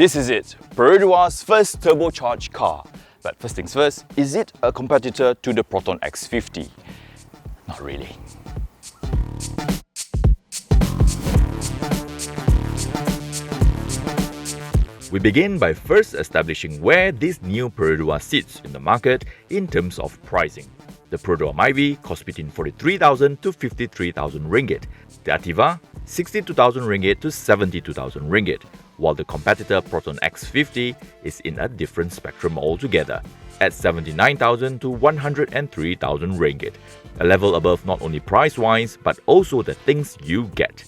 This is it, Perodua's first turbocharged car. But first things first, is it a competitor to the Proton X50? Not really. We begin by first establishing where this new Perodua sits in the market in terms of pricing. The Perodua AV costs between 43,000 to 53,000 ringgit. The Ativa, 62,000 ringgit to 72,000 ringgit, while the competitor Proton X50 is in a different spectrum altogether, at 79,000 to 103,000 ringgit, a level above not only price-wise but also the things you get.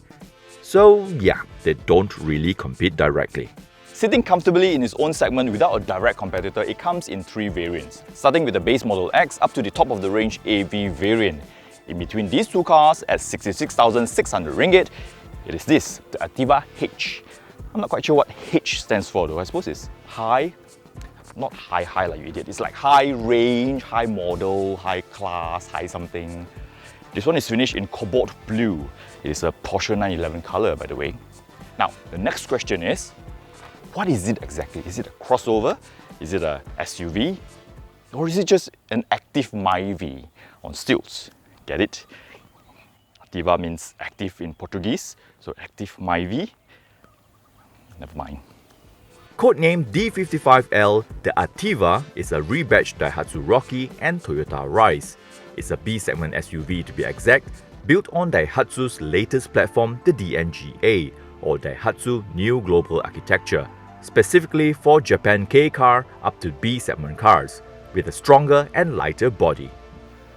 So yeah, they don't really compete directly. Sitting comfortably in its own segment without a direct competitor, it comes in three variants, starting with the base model X up to the top of the range AV variant. In between these two cars, at 66,600 ringgit, it is this, the Ativa H. I'm not quite sure what H stands for though. I suppose it's high, not high like you idiot. It's like high range, high model, high class, high something. This one is finished in cobalt blue. It is a Porsche 911 color, by the way. Now, the next question is, what is it exactly? Is it a crossover? Is it a SUV? Or is it just an active AV on stilts? Get it? Ativa means active in Portuguese, so active AV. Never mind. Codenamed D55L, the Ativa is a rebadged Daihatsu Rocky and Toyota Raize. It's a B-segment SUV to be exact, built on Daihatsu's latest platform, the DNGA, or Daihatsu New Global Architecture, specifically for Japan K car up to B-segment cars, with a stronger and lighter body.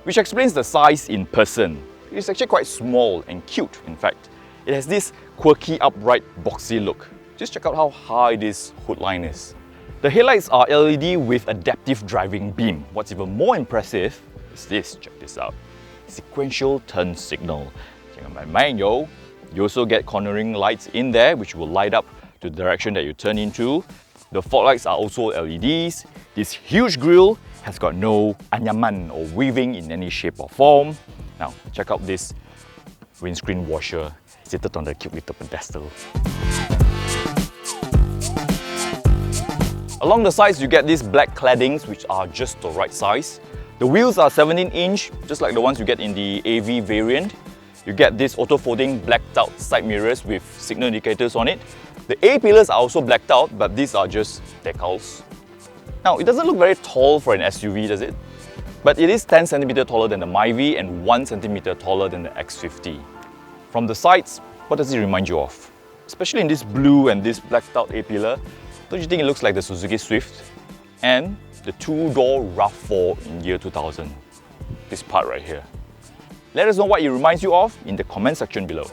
Which explains the size in person. It's actually quite small and cute, in fact. It has this quirky, upright, boxy look. Just check out how high this hood line is. The headlights are LED with adaptive driving beam. What's even more impressive is this, check this out. Sequential turn signal. Jangan main-main yo. You also get cornering lights in there which will light up to the direction that you turn into. The fog lights are also LEDs. This huge grille has got no anyaman or weaving in any shape or form. Now, check out this windscreen washer seated on the cute little pedestal. Along the sides, you get these black claddings which are just the right size. The wheels are 17-inch, just like the ones you get in the AV variant. You get these auto-folding blacked out side mirrors with signal indicators on it. The A-pillars are also blacked out, but these are just decals. Now, it doesn't look very tall for an SUV, does it? But it is 10 cm taller than the AV and 1 cm taller than the X50. From the sides, what does it remind you of? Especially in this blue and this blacked out A-pillar, don't you think it looks like the Suzuki Swift? And the two-door RAV4 in year 2000. This part right here. Let us know what it reminds you of in the comment section below.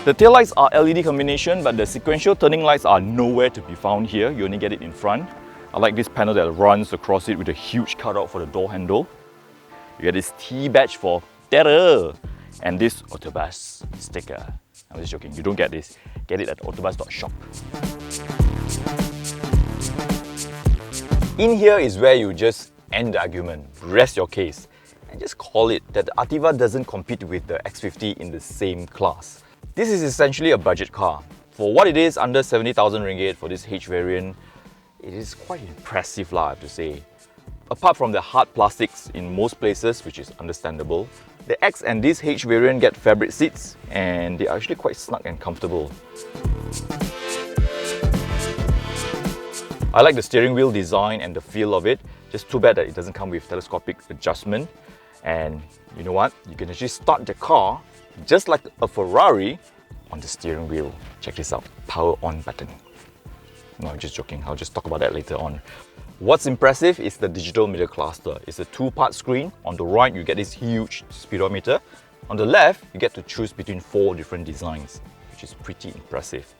The taillights are LED combination, but the sequential turning lights are nowhere to be found here. You only get it in front. I like this panel that runs across it with a huge cutout for the door handle. You get this T badge for terror and this AutoBuzz sticker. I'm just joking, you don't get this. Get it at AutoBuzz.shop. In here is where you just end the argument, rest your case, and just call it that the Ativa doesn't compete with the X50 in the same class. This is essentially a budget car. For what it is, under 70,000 ringgit for this H variant, it is quite impressive I have to say. Apart from the hard plastics in most places, which is understandable, the X and this H variant get fabric seats and they are actually quite snug and comfortable. I like the steering wheel design and the feel of it, just too bad that it doesn't come with telescopic adjustment. And you know what? You can actually start the car just like a Ferrari on the steering wheel. Check this out, power on button. No, I'm just joking, I'll just talk about that later on. What's impressive is the digital meter cluster. It's a two-part screen. On the right, you get this huge speedometer. On the left, you get to choose between 4 different designs, which is pretty impressive.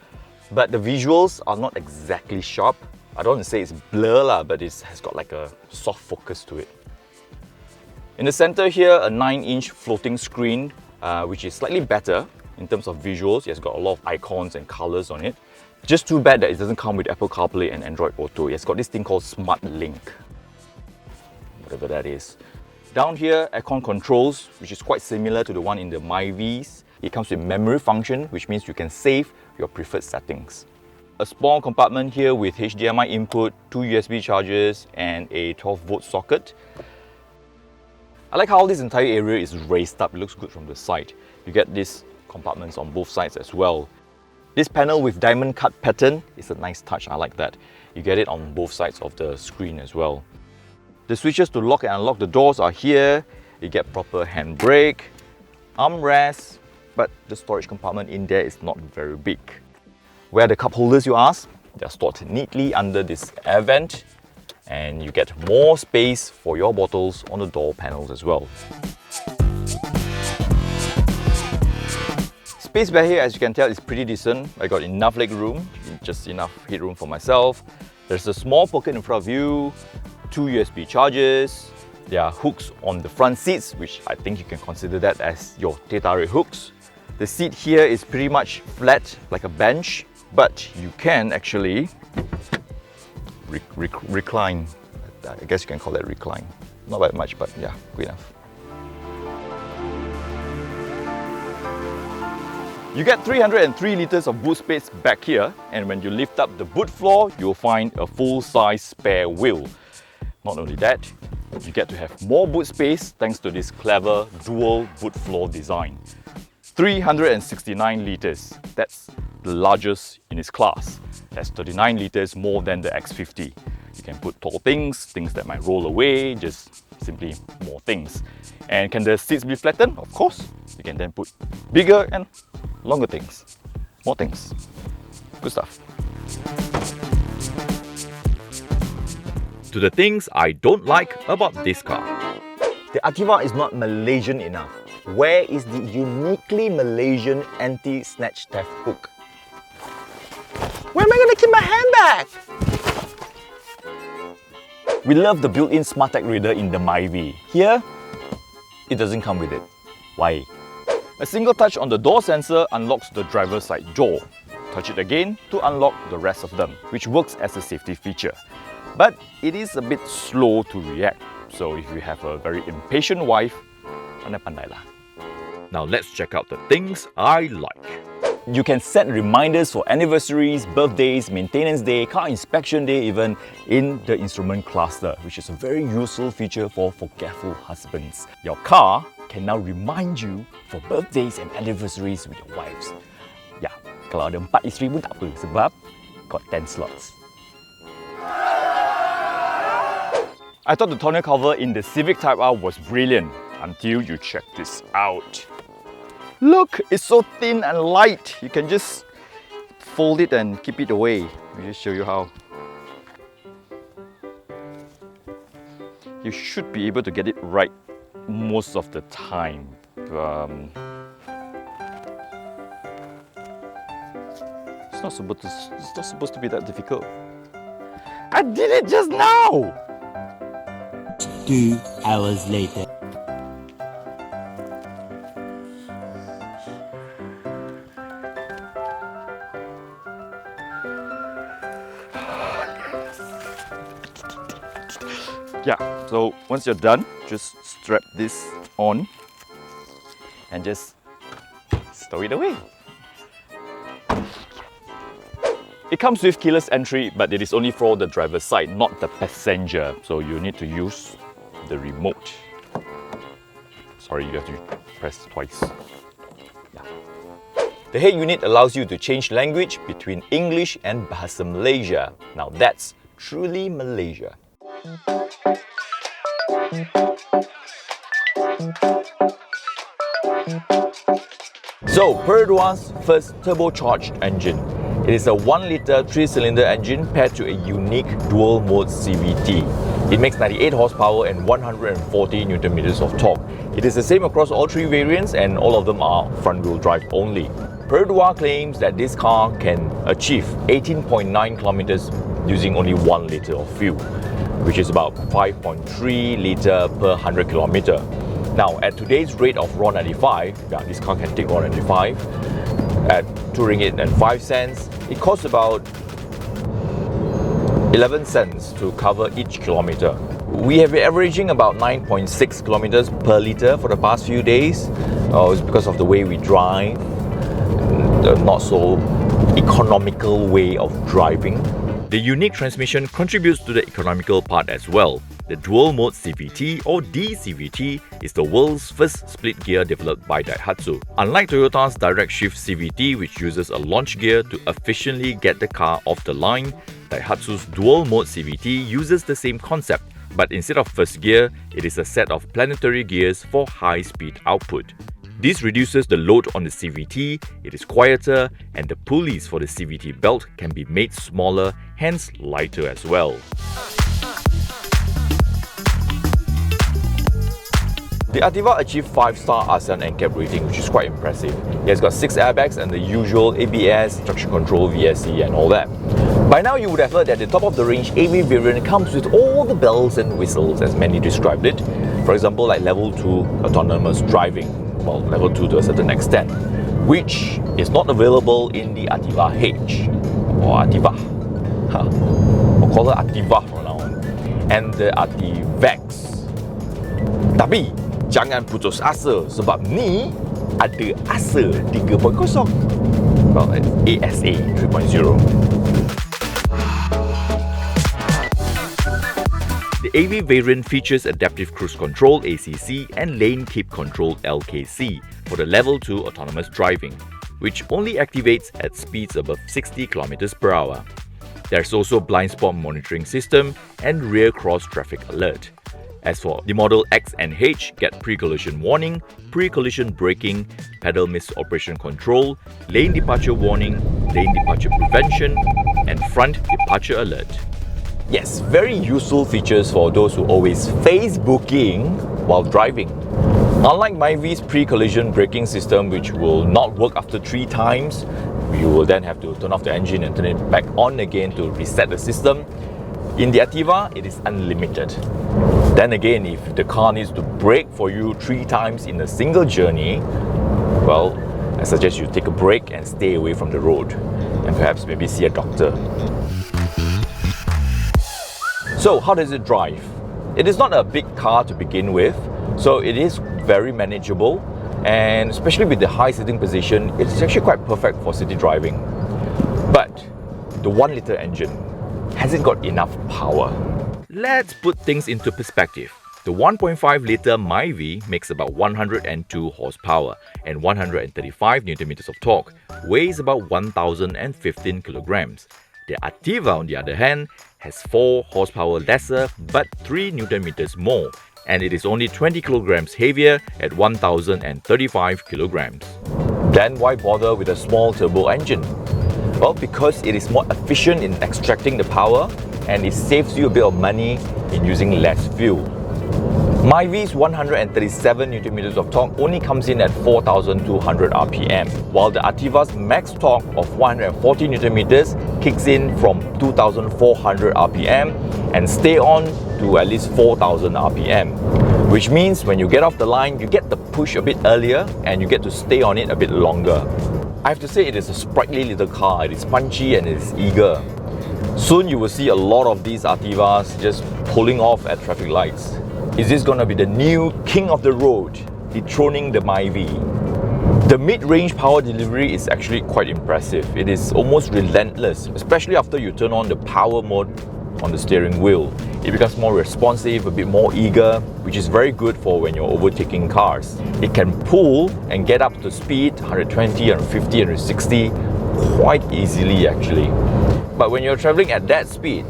But the visuals are not exactly sharp. I don't want to say it's blur, but it has got like a soft focus to it. In the center here, a 9-inch floating screen, which is slightly better in terms of visuals. It's got a lot of icons and colors on it. Just too bad that it doesn't come with Apple CarPlay and Android Auto. It's got this thing called Smart Link, whatever that is. Down here, aircon controls, which is quite similar to the one in the AVs. It comes with memory function, which means you can save your preferred settings. a small compartment here with HDMI input, 2 USB chargers and a 12-volt socket. I like how this entire area is raised up. It looks good from the side. You get these compartments on both sides as well. This panel with diamond cut pattern is a nice touch. I like that. You get it on both sides of the screen as well. The switches to lock and unlock the doors are here. You get proper handbrake, armrest, but the storage compartment in there is not very big. Where are the cup holders, you ask? They're stored neatly under this air vent, and you get more space for your bottles on the door panels as well. Space back here, as you can tell, is pretty decent. I got enough leg room, just enough headroom for myself. There's a small pocket in front of you, 2 USB chargers. There are hooks on the front seats, which I think you can consider that as your teh tarik hooks. The seat here is pretty much flat, like a bench, but you can actually recline. I guess you can call that recline. Not that much, but yeah, good enough. You get 303 litres of boot space back here, and when you lift up the boot floor, you'll find a full-size spare wheel. Not only that, you get to have more boot space thanks to this clever dual boot floor design. 369 litres, that's the largest in its class. That's 39 litres more than the X50. You can put tall things, things that might roll away, just simply more things. And can the seats be flattened? Of course. You can then put bigger and longer things, more things. Good stuff. To the things I don't like about this car. The Ativa is not Malaysian enough. Where is the uniquely Malaysian anti-snatch theft hook? Where am I going to keep my handbag? We love the built-in SmartTag reader in the AV. Here, it doesn't come with it. Why? A single touch on the door sensor unlocks the driver's side door. Touch it again to unlock the rest of them, which works as a safety feature. But it is a bit slow to react, so if you have a very impatient wife, pandai-pandai lah. Now let's check out the things I like. You can set reminders for anniversaries, birthdays, maintenance day, car inspection day even in the instrument cluster, which is a very useful feature for forgetful husbands. Your car can now remind you for birthdays and anniversaries with your wives. Ya, kalau ada 4 isteri pun tak apa sebab got 10 slots. I thought the tonneau cover in the Civic Type R was brilliant until you check this out. Look, it's so thin and light. You can just fold it and keep it away. Let me just show you how. You should be able to get it right most of the time. It's not supposed to be that difficult. I did it just now! 2 hours later. Yeah, so once you're done, just strap this on and just stow it away. It comes with keyless entry, but it is only for the driver's side, not the passenger. So you need to use the remote. Sorry, you have to press twice. Yeah. The head unit allows you to change language between English and Bahasa Malaysia. Now that's truly Malaysia. So, Perodua's first turbocharged engine. It is a 1-litre 3-cylinder engine paired to a unique dual-mode CVT. It makes 98 horsepower and 140 Nm of torque. It is the same across all 3 variants and all of them are front-wheel drive only. Perodua claims that this car can achieve 18.9 kilometers using only 1 litre of fuel, which is about 5.3 litre per 100 kilometer. Now, at today's rate of RON95, yeah, this car can take RON95 at RM2.05. It costs about 11 cents to cover each kilometer. We have been averaging about 9.6 kilometers per litre for the past few days. It's because of the way we drive, not so economical way of driving. The unique transmission contributes to the economical part as well. The dual mode CVT or DCVT is the world's first split gear developed by Daihatsu. Unlike Toyota's direct shift CVT, which uses a launch gear to efficiently get the car off the line, Daihatsu's dual mode CVT uses the same concept, but instead of first gear, it is a set of planetary gears for high speed output. This reduces the load on the CVT, it is quieter, and the pulleys for the CVT belt can be made smaller, hence lighter as well. The Ativa achieved 5-star ASEAN NCAP rating, which is quite impressive. It has got 6 airbags and the usual ABS, traction control, VSC and all that. By now you would have heard that the top-of-the-range AV variant comes with all the bells and whistles as many described it. For example, like level 2 autonomous driving, well, level 2 to a certain extent, which is not available in the Ativa H or Ativa. We'll call it Ativa from now on. And the Ativa X. Tapi jangan putus asa sebab ni ada ASA 3.0. Well, it's ASA 3.0. The AV variant features adaptive cruise control ACC and lane keep control LKC for the level 2 autonomous driving, which only activates at speeds above 60 km/h. There's also blind spot monitoring system and rear cross traffic alert. As for the Model X and H, get pre-collision warning, pre-collision braking, pedal miss operation control, lane departure warning, lane departure prevention, and front departure alert. Yes, very useful features for those who always Facebooking while driving. Unlike Myvi's pre-collision braking system, which will not work after 3 times, you will then have to turn off the engine and turn it back on again to reset the system. In the Ativa, it is unlimited. Then again, if the car needs to brake for you 3 times in a single journey, well, I suggest you take a break and stay away from the road, and perhaps maybe see a doctor. So, how does it drive? It is not a big car to begin with, so it is very manageable, and especially with the high sitting position, it is actually quite perfect for city driving. But the 1-litre engine, has it got enough power? Let's put things into perspective. The 1.5-litre Myvi makes about 102 horsepower and 135 Nm of torque, weighs about 1,015 kilograms. The Ativa, on the other hand, has 4 horsepower lesser but 3 Nm more, and it is only 20 kilograms heavier at 1,035 kilograms. Then why bother with a small turbo engine? Well, because it is more efficient in extracting the power and it saves you a bit of money in using less fuel. Myvi's 137 Nm of torque only comes in at 4,200 RPM, while the Ativa's max torque of 140 Nm kicks in from 2,400 RPM and stay on to at least 4,000 RPM. Which means when you get off the line, you get the push a bit earlier and you get to stay on it a bit longer. I have to say it is a sprightly little car, it is punchy and it is eager. Soon you will see a lot of these Ativas just pulling off at traffic lights. Is this going to be the new king of the road, dethroning the Myvi? The mid-range power delivery is actually quite impressive. It is almost relentless, especially after you turn on the power mode on the steering wheel. It becomes more responsive, a bit more eager, which is very good for when you're overtaking cars. It can pull and get up to speed 120, 150, 160 quite easily actually. But when you're traveling at that speed,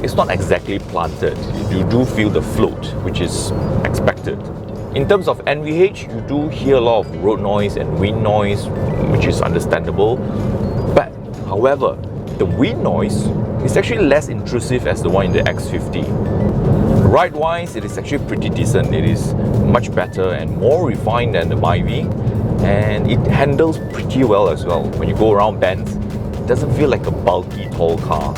it's not exactly planted. You do feel the float, which is expected. In terms of NVH, you do hear a lot of road noise and wind noise, which is understandable. But however, the wind noise is actually less intrusive as the one in the X50. Ride-wise, it is actually pretty decent. It is much better and more refined than the Myvi, and it handles pretty well as well. When you go around bends, it doesn't feel like a bulky, tall car.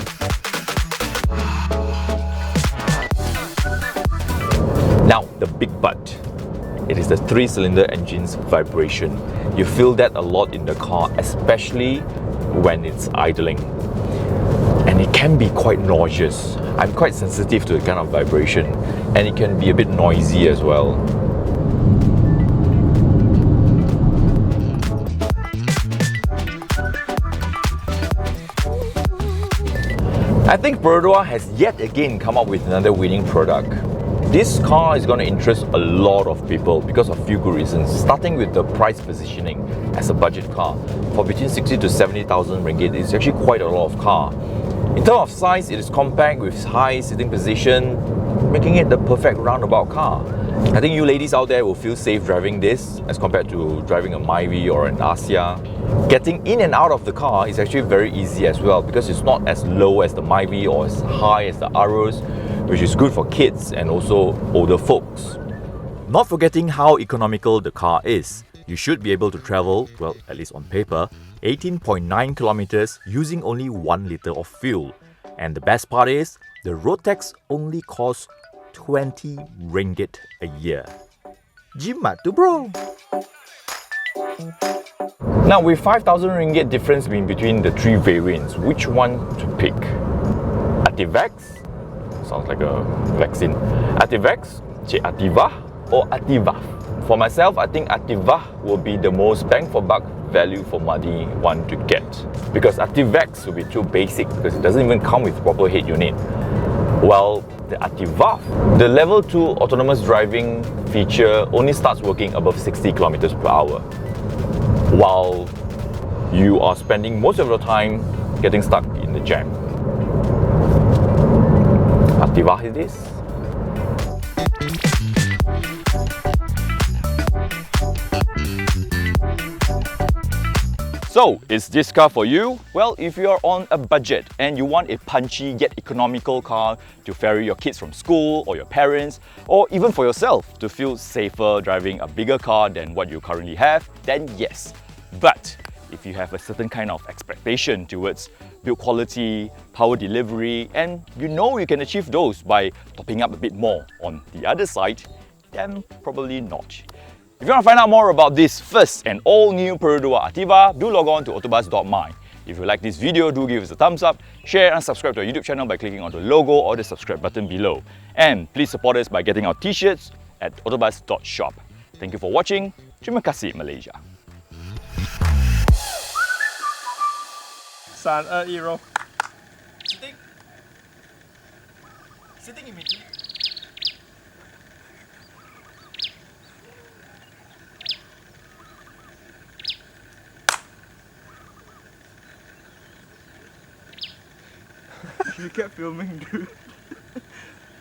Now, the big but. It is the 3-cylinder engine's vibration. You feel that a lot in the car, especially when it's idling. And it can be quite nauseous. I'm quite sensitive to the kind of vibration, and it can be a bit noisy as well. I think Perodua has yet again come up with another winning product. This car is going to interest a lot of people because of a few good reasons, starting with the price positioning as a budget car. For between 60 to 70,000 ringgit, it's actually quite a lot of car. In terms of size, it is compact with high sitting position, making it the perfect roundabout car. I think you ladies out there will feel safe driving this as compared to driving a Myvi or an Asia. Getting in and out of the car is actually very easy as well because it's not as low as the Myvi or as high as the Aros, which is good for kids and also older folks. Not forgetting how economical the car is. You should be able to travel, well, at least on paper, 18.9 kilometers using only 1 liter of fuel. And the best part is, the road tax only costs 20 ringgit a year. Jimat tu bro! Now with 5,000 ringgit difference between the three variants, which one to pick? Ativa X? Sounds like a vaccine. Ativa X, Ativa, or Ativa? For myself, I think Ativa will be the most bang for buck value for money one to get. Because Ativa X will be too basic because it doesn't even come with proper head unit. While the Ativa, the level 2 autonomous driving feature only starts working above 60 kilometers per hour. While you are spending most of your time getting stuck in the jam. Ativa is this. So, is this car for you? Well, if you are on a budget and you want a punchy yet economical car to ferry your kids from school or your parents, or even for yourself to feel safer driving a bigger car than what you currently have, then yes. But if you have a certain kind of expectation towards build quality, power delivery, and you know you can achieve those by topping up a bit more on the other side, then probably not. If you want to find out more about this first and all-new Perodua Ativa, do log on to AutoBuzz.my. If you like this video, do give us a thumbs up, share and subscribe to our YouTube channel by clicking on the logo or the subscribe button below. And please support us by getting our t-shirts at AutoBuzz.shop. Thank you for watching. Terima kasih, Malaysia. 3、2、1 roll. Sitting immediately. You kept filming, dude.